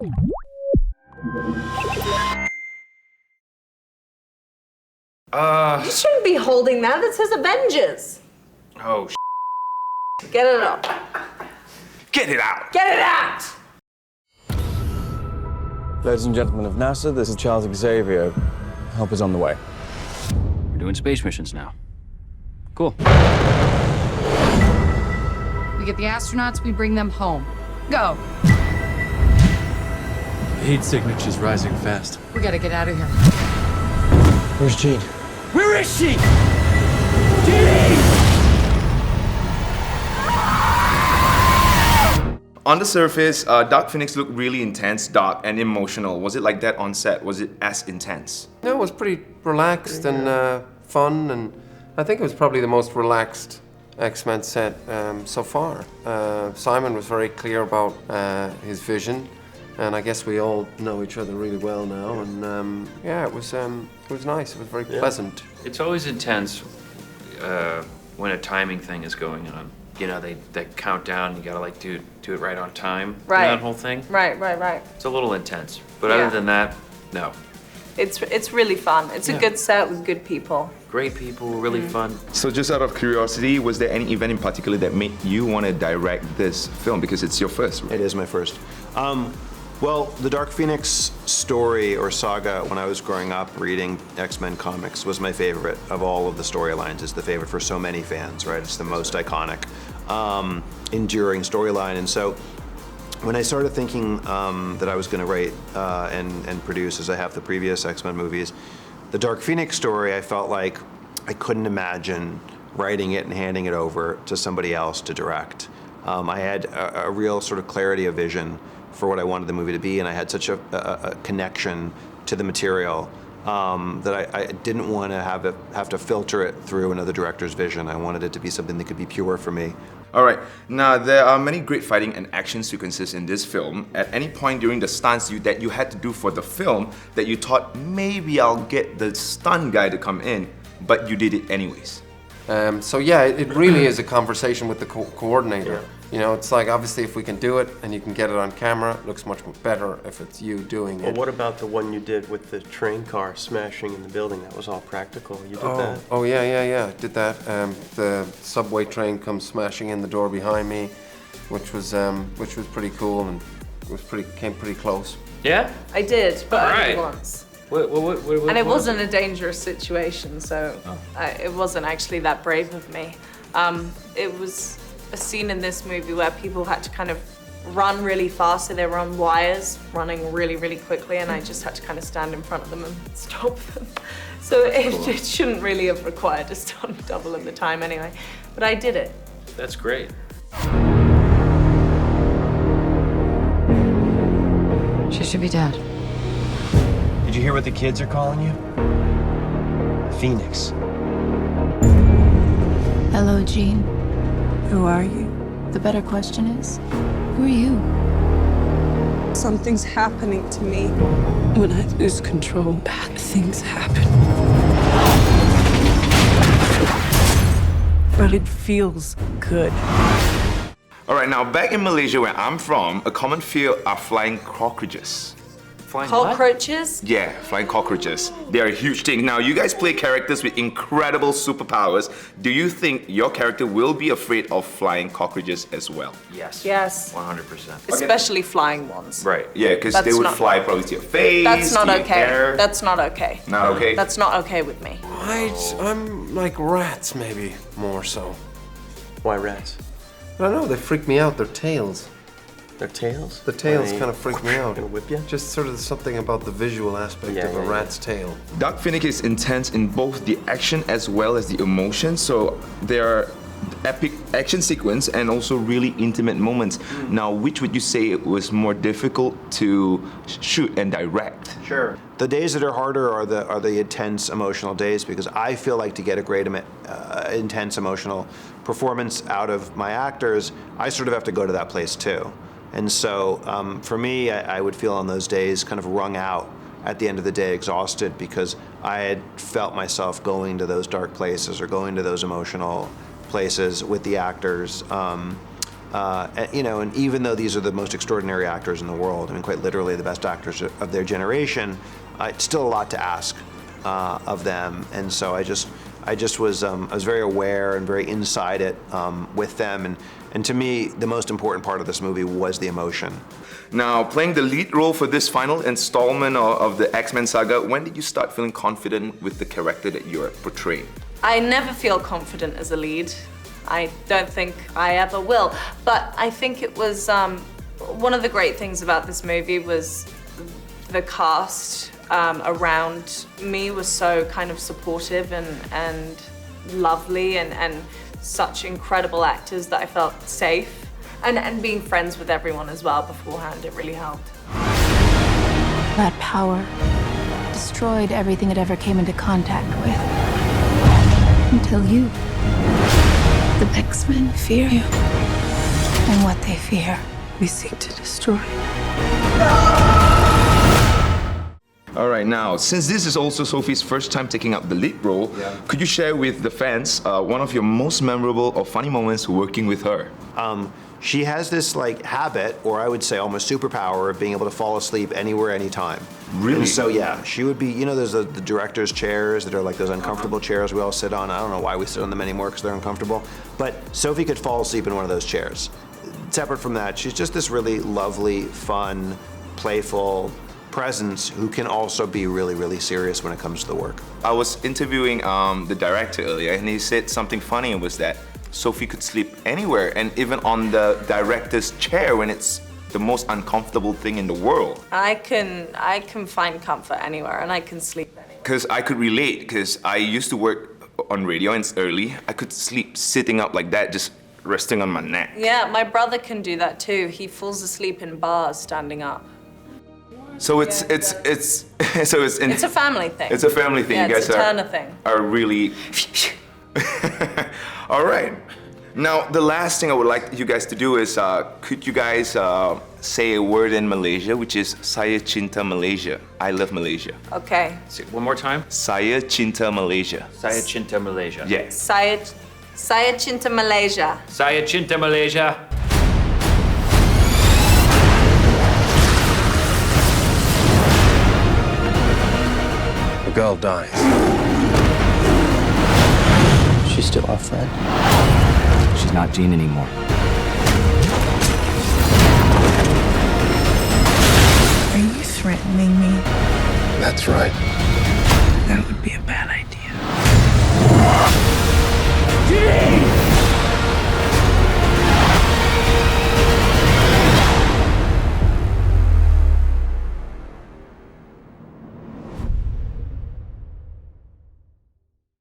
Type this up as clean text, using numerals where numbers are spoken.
You shouldn't be holding that. That says Avengers. Oh, Get it out. Get it out! Get it out! Ladies and gentlemen of NASA, this is Charles Xavier. Help is on the way. We're doing space missions now. Cool. We get the astronauts, we bring them home. Go. The heat signature's rising fast. We gotta get out of here. Where's Jean? Where is she? Jean! On the surface, Drak Phoenix looked really intense, dark, and emotional. Was it like that on set? Was it as intense? No, it was pretty relaxed and fun, and I think it was probably the most relaxed X-Men set so far. Simon was very clear about his vision, and I guess we all know each other really well now. And yeah, it was nice. It was very pleasant. It's always intense when a timing thing is going on. You know, they count down. You gotta like do it right on time. Right. That whole thing. Right. It's a little intense, but Yeah. other than that, no. It's really fun. It's a good set with good people. Great people, really fun. So just out of curiosity, was there any event in particular that made you want to direct this film? Because it's your first, right? It is my first. Well, the Drak Phoenix story or saga, when I was growing up reading X-Men comics, was my favorite of all of the storylines. It's the favorite for so many fans, right? It's the most iconic, enduring storyline. And so when I started thinking that I was going to write and produce, as I have the previous X-Men movies, the Drak Phoenix story, I felt like I couldn't imagine writing it and handing it over to somebody else to direct. I had a real sort of clarity of vision for what I wanted the movie to be, and I had such a connection to the material that I didn't want to have to filter it through another director's vision. I wanted it to be something that could be pure for me. All right, now there are many great fighting and action sequences in this film. At any point during the stunts that you had to do for the film that you thought, maybe I'll get the stunt guy to come in, but you did it anyways? So yeah, it really is a conversation with the coordinator. You know, it's like, obviously if we can do it and you can get it on camera, it looks much better if it's you doing it. Well, what about the one you did with the train car smashing in the building? That was all practical. You did that? Oh yeah, I did that. The subway train comes smashing in the door behind me, which was pretty cool, and came pretty close. Yeah? I did, but only Alright. once. What And it wasn't a dangerous situation, so it wasn't actually that brave of me. It was a scene in this movie where people had to kind of run really fast, so they were on wires, running really, really quickly, and I just had to kind of stand in front of them and stop them. So it shouldn't really have required a stunt double at the time anyway, but I did it. That's great. She should be dead. Did you hear what the kids are calling you? Phoenix. Hello, Jean. Who are you? The better question is, who are you? Something's happening to me. When I lose control, bad things happen. But it feels good. All right, now back in Malaysia where I'm from, a common fear are flying cockroaches. Flying what? Cockroaches? Yeah, flying cockroaches. They are a huge thing. Now, you guys play characters with incredible superpowers. Do you think your character will be afraid of flying cockroaches as well? Yes. Yes. 100%. Especially flying ones. Right. Yeah, because they That's would not- fly probably to your face, That's not to your okay. hair. That's not okay. Not okay? That's not okay with me. I'm like rats, maybe, more so. Why rats? I don't know, they freak me out, their tails. Their tails? The tails Why, kind of freak me out. gonna whip you? Just sort of something about the visual aspect Yeah, of a yeah, rat's tail. Drak Phoenix is intense in both the action as well as the emotion, so there are epic action sequence and also really intimate moments. Now, which would you say it was more difficult to shoot and direct? Sure. The days that are harder are the intense emotional days, because I feel like to get a great intense emotional performance out of my actors, I sort of have to go to that place too. And so for me, I would feel on those days kind of wrung out at the end of the day, exhausted, because I had felt myself going to those dark places or going to those emotional places with the actors. And even though these are the most extraordinary actors in the world, I mean, quite literally the best actors of their generation, it's still a lot to ask of them. And so I was very aware and very inside it with them. And to me, the most important part of this movie was the emotion. Now, playing the lead role for this final installment of the X-Men saga, when did you start feeling confident with the character that you're portraying? I never feel confident as a lead. I don't think I ever will. But I think it was one of the great things about this movie was the cast around me was so kind of supportive and lovely and such incredible actors that I felt safe. And being friends with everyone as well beforehand, it really helped. That power destroyed everything it ever came into contact with. Until you. The X-Men fear you. And what they fear, we seek to destroy. All right, now, since this is also Sophie's first time taking up the lead role, could you share with the fans one of your most memorable or funny moments working with her? She has this habit, or I would say almost superpower, of being able to fall asleep anywhere, anytime. Really? And so yeah, she would be, there's the director's chairs that are like those uncomfortable chairs we all sit on. I don't know why we sit on them anymore because they're uncomfortable. But Sophie could fall asleep in one of those chairs. Separate from that, she's just this really lovely, fun, playful presence who can also be really, really serious when it comes to the work. I was interviewing the director earlier, and he said something funny. It was that Sophie could sleep anywhere, and even on the director's chair when it's the most uncomfortable thing in the world. I can find comfort anywhere, and I can sleep anywhere. Because I could relate, because I used to work on radio and it's early. I could sleep sitting up like that, just resting on my neck. Yeah, my brother can do that too. He falls asleep in bars standing up. So it's a family thing. It's a family thing. Yeah, You guys it's a Turner thing. Are really. All right. Now, the last thing I would like you guys to do is, could you guys say a word in Malaysia, which is Saya Cinta Malaysia. I love Malaysia. Okay. Say it one more time. Saya Cinta Malaysia. Saya Cinta Malaysia. Yes. Saya Cinta Malaysia. Saya Cinta Malaysia. The girl dies. She's still our friend. She's not Jean anymore. Are you threatening me? That's right.